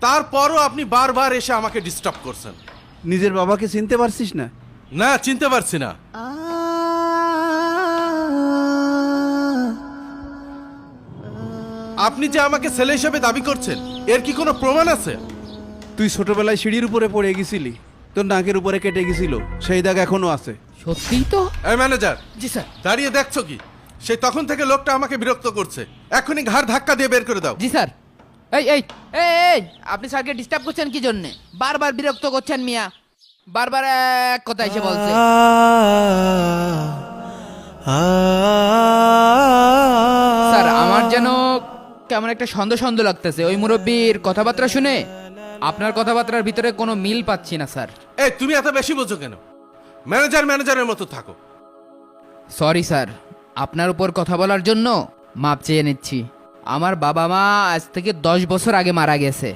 তারপরও আপনি বারবার এসে আমাকে ডিস্টার্ব করছেন। নিজের বাবাকে চিনতে পারছিস না? না, চিনতে পারছি না। আপনি যে আমাকে ছেলে হিসেবে দাবি করছেন, এর কি কোনো প্রমাণ আছে? তুই ছোটবেলায় সিঁড়ির উপরে পড়ে গেছিলি, তোর নাকের উপরে কেটে গেছিল, সেই দাগ এখনো আছে। সত্যিই তো। এই ম্যানেজার, জি স্যার। দাঁড়িয়ে দেখছো কি? সেই তখন থেকে লোকটা আমাকে বিরক্ত করছে। এখনই ঘাড় ধাক্কা দিয়ে বের করে দাও। জি স্যার। এই এই এই এই আপনি স্যারকে ডিস্টার্ব করছেন কি জন্য? বারবার বিরক্ত করছেন মিয়া, বারবার এক কথা এসে বলছে। স্যার আমার যেন কেমন একটা সন্দেহ সন্দেহ লাগতেছে ওই মুরব্বীর কথাবার্তা শুনে। আপনার কথাবার্তার ভিতরে কোনো মিল পাচ্ছি না স্যার। এই তুমি এত বেশি বোঝো কেন? ম্যানেজারের মতো থাকো। সরি স্যার, আপনার উপর কথা বলার জন্য মাপ চেয়ে নিচ্ছি। আমার বাবা মা আজ থেকে 10 বছর আগে মারা গেছে।